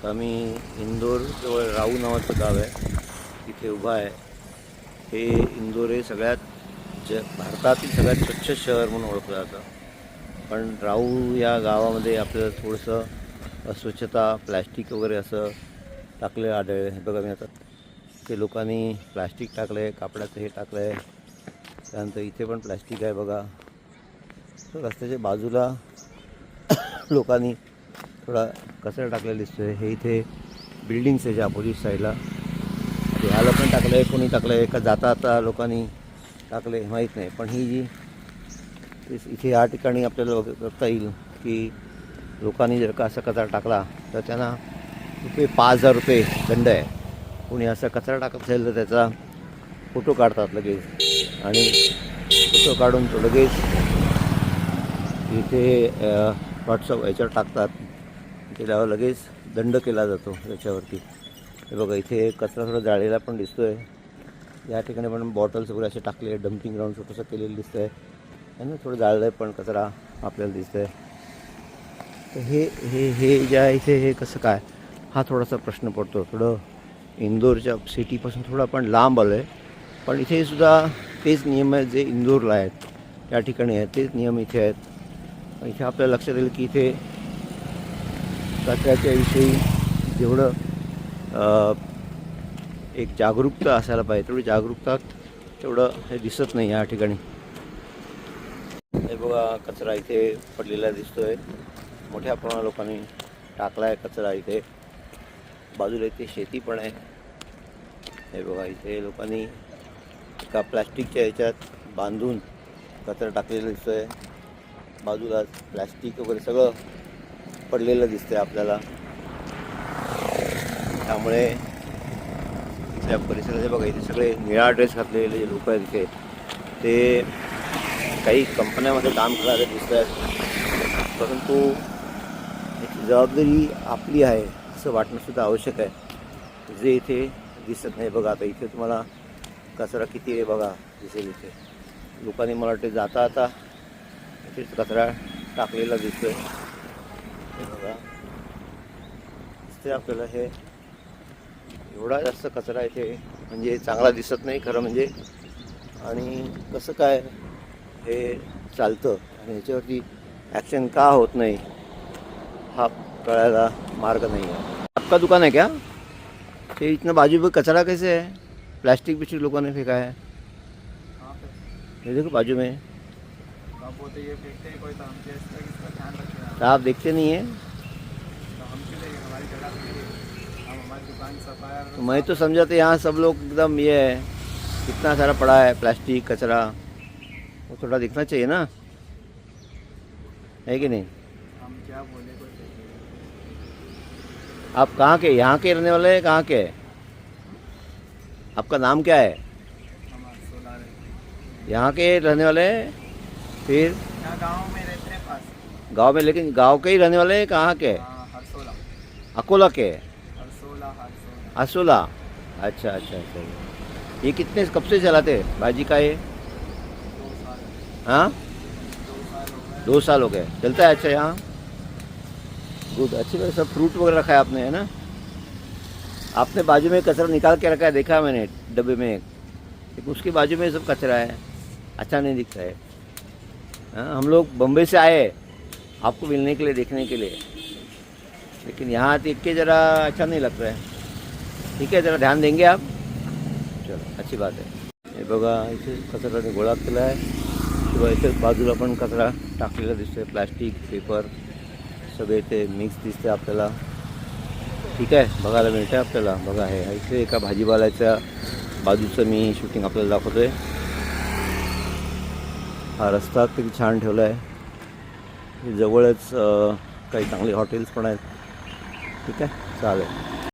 आता मी इंदोरजवळ राऊ नावाचं गाव आहे तिथे उभा आहे. हे इंदोर हे सगळ्यात भारतातील सगळ्यात स्वच्छ शहर म्हणून ओळखलं जातं. पण राऊ या गावामध्ये आपल्याला थोडंसं अस्वच्छता, प्लॅस्टिक वगैरे असं टाकलेलं आढळलं. हे बघा, मी आता ते लोकांनी प्लॅस्टिक टाकलं आहे, कापडाचं हे टाकलं आहे. त्यानंतर इथे पण प्लॅस्टिक आहे बघा. तर रस्त्याच्या बाजूला लोकांनी थोडा कचरा टाकलेला दिसतो आहे. हे इथे बिल्डिंग्स आहे ज्या अपोजिट साईडला, ह्याला पण टाकलं आहे. कोणी टाकलं आहे का जाता आता लोकांनी टाकले माहीत नाही. पण ही जी इथे या ठिकाणी आपल्याला करता येईल की लोकांनी जर का असा कचरा टाकला तर त्यांना ₹5,000 दंड आहे. कोणी असा कचरा टाकत असेल तर त्याचा फोटो काढतात लगेच आणि फोटो काढून तो लगेच इथे व्हॉट्सअप याच्यावर टाकतात. त्याच्यावर लगेच दंड केला जातो त्याच्यावरती. हे बघा, इथे कचरा थोडा जाळलेला पण दिसतो आहे. या ठिकाणी पण बॉटल्स वगैरे असे टाकले, डम्पिंग ग्राउंड छोटंसं केलेलं दिसतं आहे. आणि थोडं जाळलं आहे पण कचरा आपल्याला दिसतं आहे. तर हे जे आहे इथे हे कसं काय, हा थोडासा प्रश्न पडतो. थोडं इंदोरच्या सिटीपासून थोडं आपण लांब आलो आहे. पण इथे सुद्धा तेच नियम आहेत जे इंदोरला आहेत, त्या ठिकाणी आहेत तेच नियम इथे आहेत. इथे आपल्याला लक्षात येईल की इथे कचऱ्याच्या विषयी जेवढं एक जागरूकता असायला पाहिजे तेवढी जागरूकता तेवढं हे दिसत नाही या ठिकाणी. हे बघा, कचरा इथे पडलेला दिसतो आहे. मोठ्या प्रमाणात लोकांनी टाकला आहे कचरा. इथे बाजूला इथे शेती पण आहे. हे बघा, इथे लोकांनी एका प्लॅस्टिकच्या ह्याच्यात बांधून कचरा टाकलेला दिसतो आहे. बाजूला प्लॅस्टिक वगैरे सगळं पडलेलं दिसतंय आपल्याला. त्यामुळे त्या परिसराचे बघा, इथे सगळे निळा ड्रेस घातलेले जे लोक आहेत इथे, ते काही कंपन्यामध्ये काम करणारे दिसत आहेत. परंतु याची जबाबदारी आपली आहे असं वाटणंसुद्धा आवश्यक आहे, जे इथे दिसत नाही. बघा, आता इथे तुम्हाला कचरा किती आहे बघा दिसेल. इथे लोकांनी मला वाटते जाता आता इथेच कचरा टाकलेला दिसतो आहे. हे बघा, दिसते आपल्याला. हे एवढा जास्त कचरा इथे म्हणजे चांगला दिसत नाही खरं म्हणजे. आणि कसं काय हे चालतं आणि ह्याच्यावरती ॲक्शन का होत नाही हा कळायला मार्ग नहीं है. आपका दुकान है क्या? ये इतना बाजू में कचरा कैसे है? प्लास्टिक भी लोगों ने फेंका है. ये देखो बाजू में. ये फेंकते हैं कोई, तो हम इसका ध्यान रखें. तो आप देखते नहीं हैं? तो हम क्यों देखें? हमारी जगह पे हम हमारी दुकान सफाई. तो मैं तो समझा था यहाँ सब लोग एकदम ये है, इतना सारा पड़ा है प्लास्टिक कचरा, वो थोड़ा दिखना चाहिए ना, है कि नहीं? हम क्या बोले कोई. आप कहाँ के, यहाँ के रहने वाले हैं? कहाँ के? आपका नाम क्या है? हम हरसोला रहते यहाँ के रहने वाले हैं? फिर हैं. यहाँ गाँव में रहते हैं पास. गांव में, लेकिन गांव के ही रहने वाले हैं? कहाँ के? हाँ, हरसोला. अकोला के? हरसोला. हरसोला. असोला. अच्छा अच्छा अच्छा. ये कितने कब से चलाते हैं भाजी का ये? 2 साल. हाँ, 2 साल हो गए. 2 साल हो गए चलता है. अच्छा, यहाँ गुड. अच्छी बात. सब फ्रूट वगैरह रखा है आपने, है ना? आपने बाजू में कचरा निकाल के रखा है, देखा मैंने डब्बे में. एक उसके बाजू में सब कचरा है, अच्छा नहीं दिखता है. हाँ, हम लोग बम्बई से आए आपको मिलने के लिए, देखने के लिए, लेकिन यहाँ देख के ज़रा अच्छा नहीं लगता है. ठीक है, ज़रा ध्यान देंगे आप. चलो, अच्छी बात है. हे बघा, इथे कचरा गोळा केला आहे. किंवा इथे बाजूला पण कचरा टाकलेला दिसतोय. प्लास्टिक, पेपर सगळे ते मिक्स दिसते आपल्याला. ठीक आहे, बघायला मिळतं आपल्याला. बघा, हे इथे एका भाजीपाल्याच्या बाजूचं मी शूटिंग आपल्याला दाखवतोय. हा रस्ता किती छान ठेवला आहे. जवळच काही चांगले हॉटेल्स पण आहेत. ठीक आहे, चालेल.